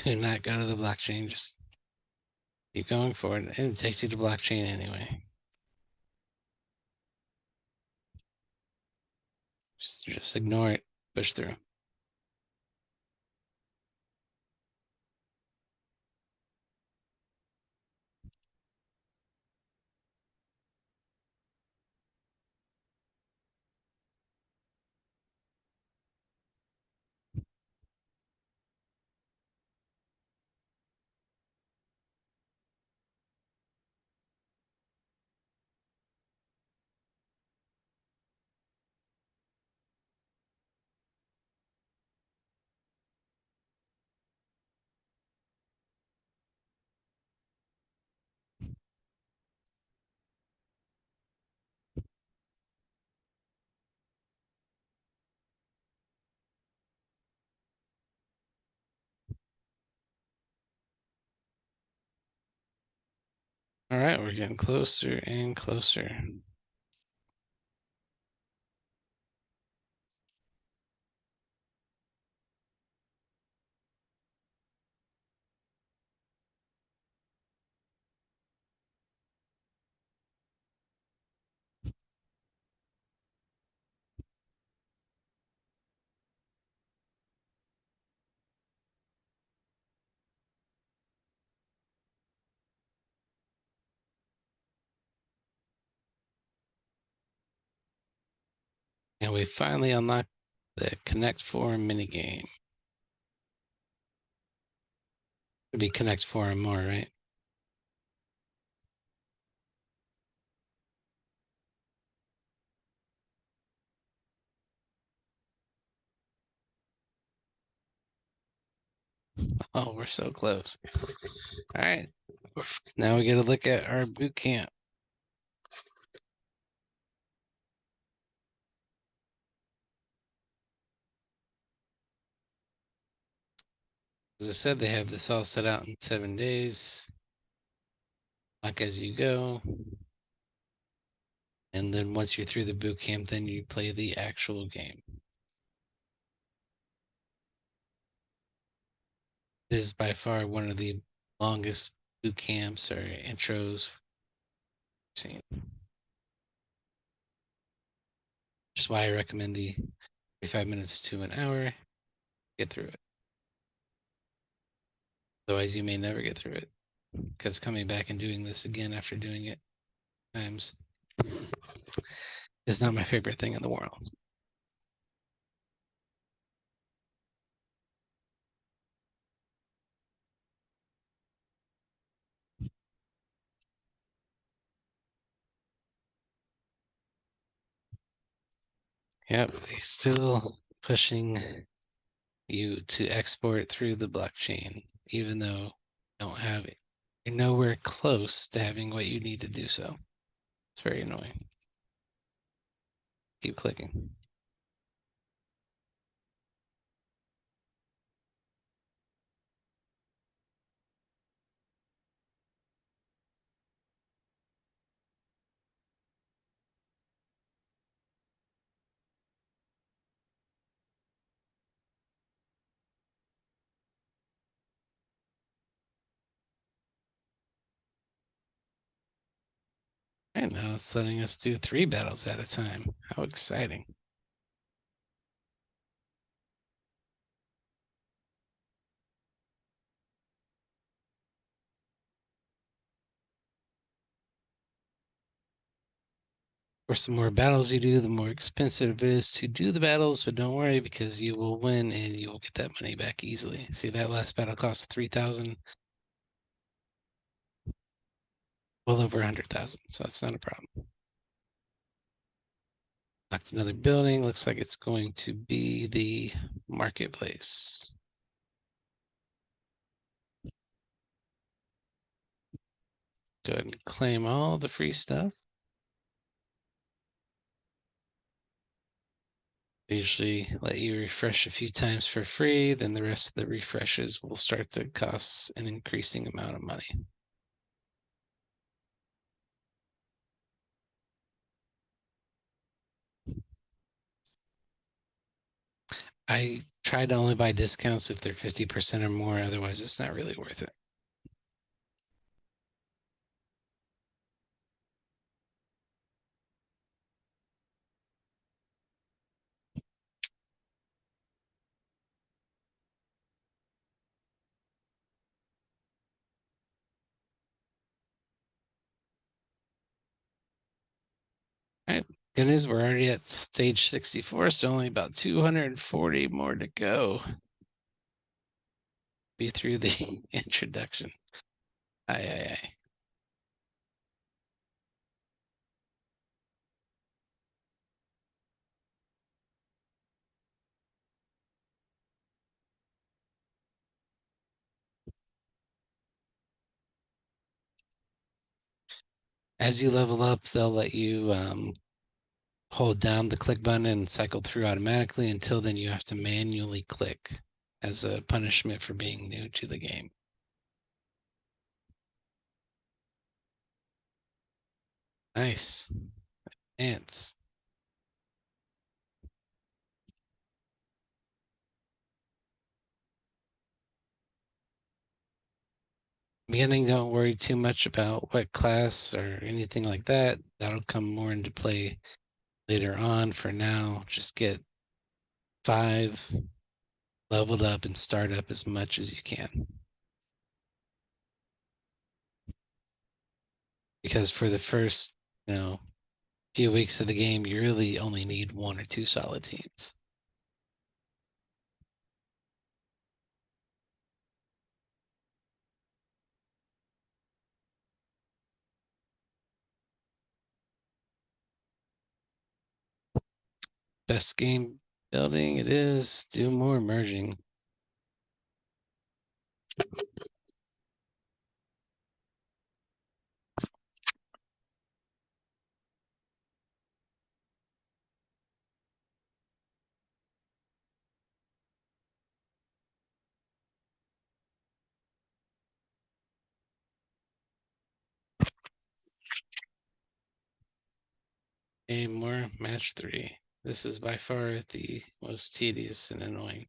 Speaker 1: Do not go to the blockchain. Just keep going forward. And it takes you to blockchain anyway. Just ignore it. Push through. All right, we're getting closer and closer. And we finally unlocked the Connect 4 minigame. It'd be Connect 4 and more, right? Oh, we're so close. All right. Now we get to look at our boot camp. As I said, they have this all set out in 7 days. Lock as you go. And then once you're through the boot camp, then you play the actual game. This is by far one of the longest boot camps or intros I've seen. Which is why I recommend the 45 minutes to an hour. Get through it. Otherwise, you may never get through it. Because coming back and doing this again after doing it times is not my favorite thing in the world. Yep, they still pushing you to export through the blockchain, even though you don't have it. You're nowhere close to having what you need to do so. It's very annoying. Keep clicking. And now it's letting us do 3 battles at a time. How exciting. Of course, the more battles you do, the more expensive it is to do the battles, but don't worry because you will win and you will get that money back easily. See, that last battle cost 3,000, well over 100,000, so that's not a problem. Locked another building. Looks like it's going to be the marketplace. Go ahead and claim all the free stuff. They usually let you refresh a few times for free, then the rest of the refreshes will start to cost an increasing amount of money. I try to only buy discounts if they're 50% or more, otherwise it's not really worth it. All right, good news, we're already at stage 64, so only about 240 more to go. Be through the introduction. Aye. As you level up, they'll let you hold down the click button and cycle through automatically. Until then, you have to manually click as a punishment for being new to the game. Nice. Ants. Beginning, don't worry too much about what class or anything like that. That'll come more into play later on. For now, just get 5 leveled up and start up as much as you can. Because for the first, few weeks of the game, you really only need 1 or 2 solid teams. Best game building it is. Do more merging. More match 3. This is by far the most tedious and annoying.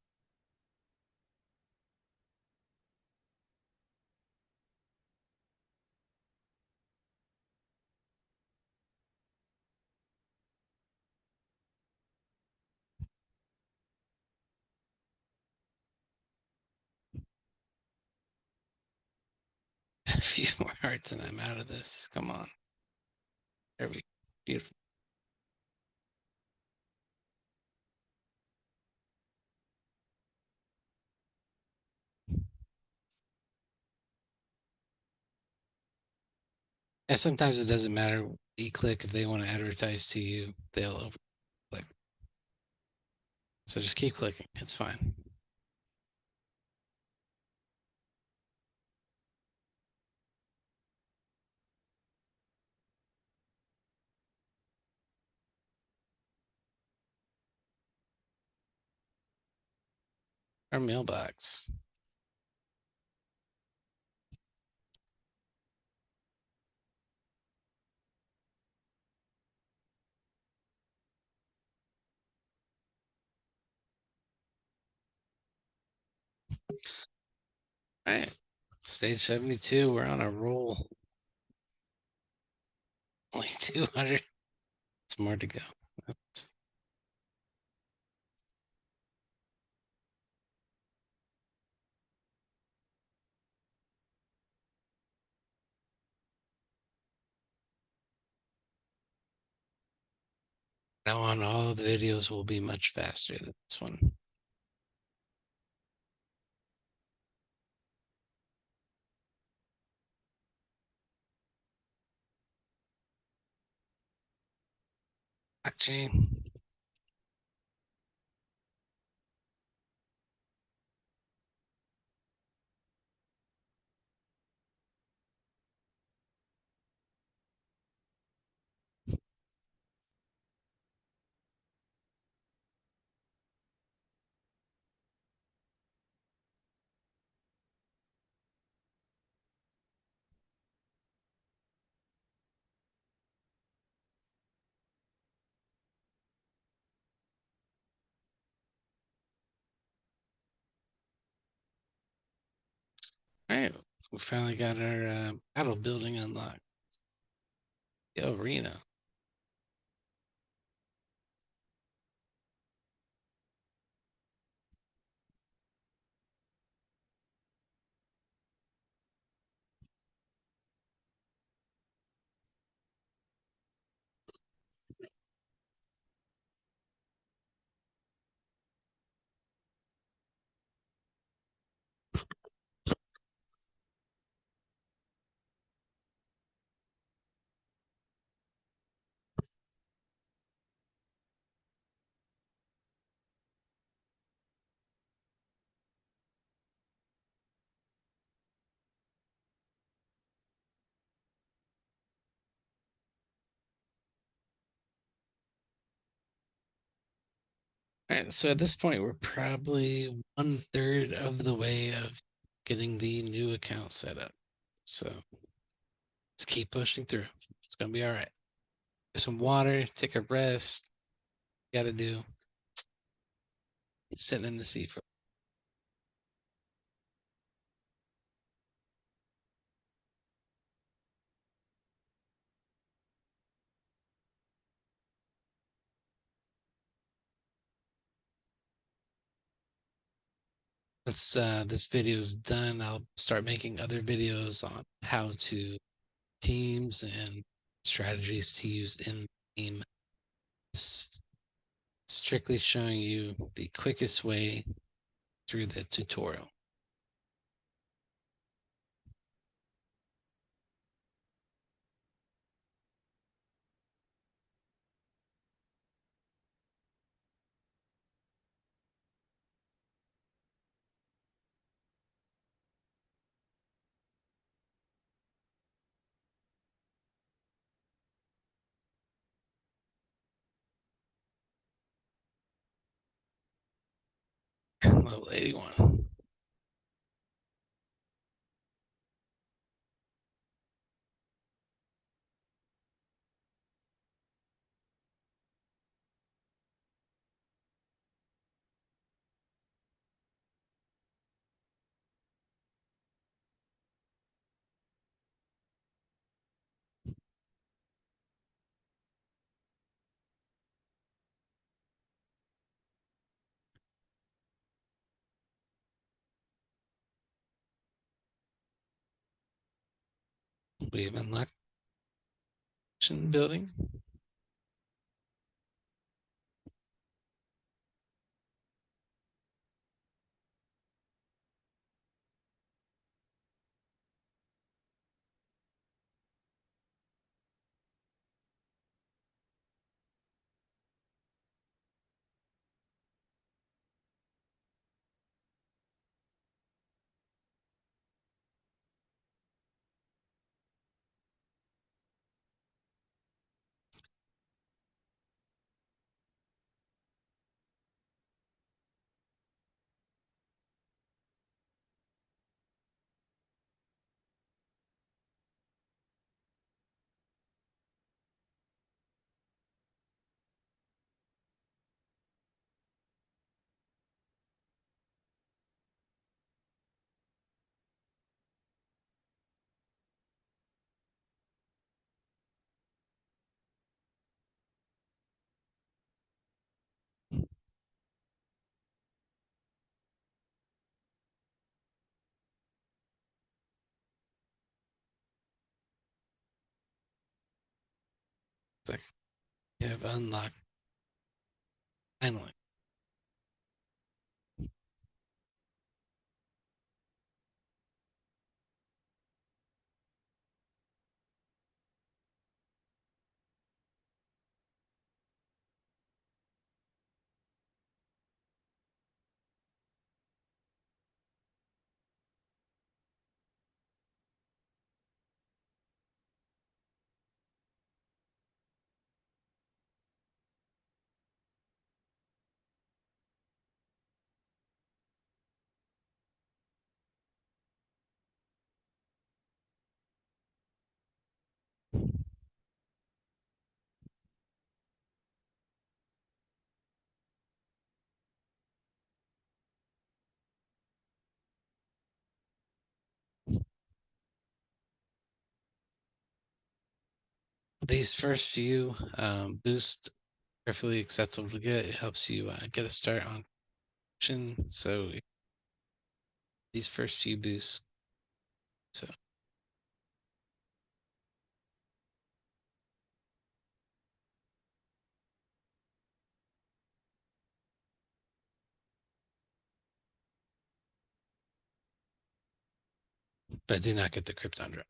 Speaker 1: A few more hearts and I'm out of this. Come on. There we go. Beautiful. And sometimes it doesn't matter. E-click, if they want to advertise to you, they'll over click. So just keep clicking. It's fine. Our mailbox. All right. Stage 72. We're on a roll. Only 200. It's more to go. That's... Now on, all the videos will be much faster than this one. Blockchain. All right, we finally got our battle building unlocked. The arena. All right, so at this point, we're probably 1/3 of the way of getting the new account set up. So let's keep pushing through. It's gonna be all right. Some water, take a rest. Got to do. Sitting in the seat for. Once this video is done, I'll start making other videos on how to teams and strategies to use in game. Strictly showing you the quickest way through the tutorial. Level 81. We have unlocked building. It's like you have unlocked finally. These first few boosts perfectly acceptable to get. It helps you get a start on action. So these first few boosts. So but do not get the Krypton drop.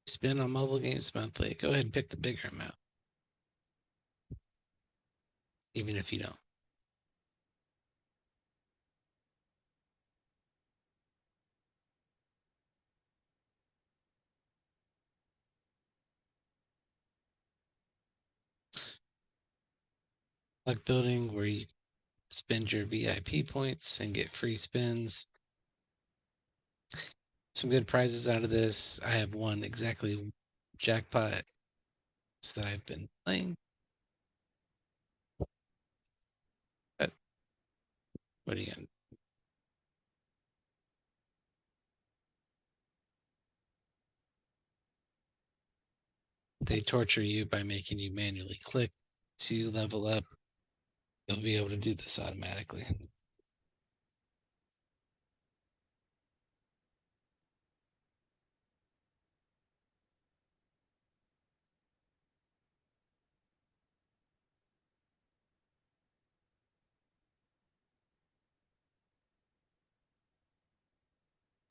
Speaker 1: Spin on mobile games monthly. Go ahead and pick the bigger amount, even if you don't. Luck building where you spend your VIP points and get free spins. Some good prizes out of this. I have won exactly jackpot that I've been playing. But what are you gonna? They torture you by making you manually click to level up. You'll be able to do this automatically.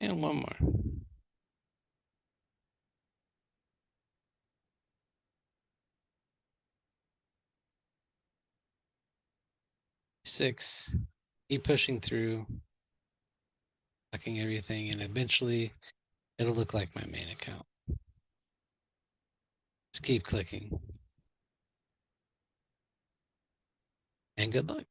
Speaker 1: And one more. 6. Keep pushing through, locking everything, and eventually it'll look like my main account. Just keep clicking. And good luck.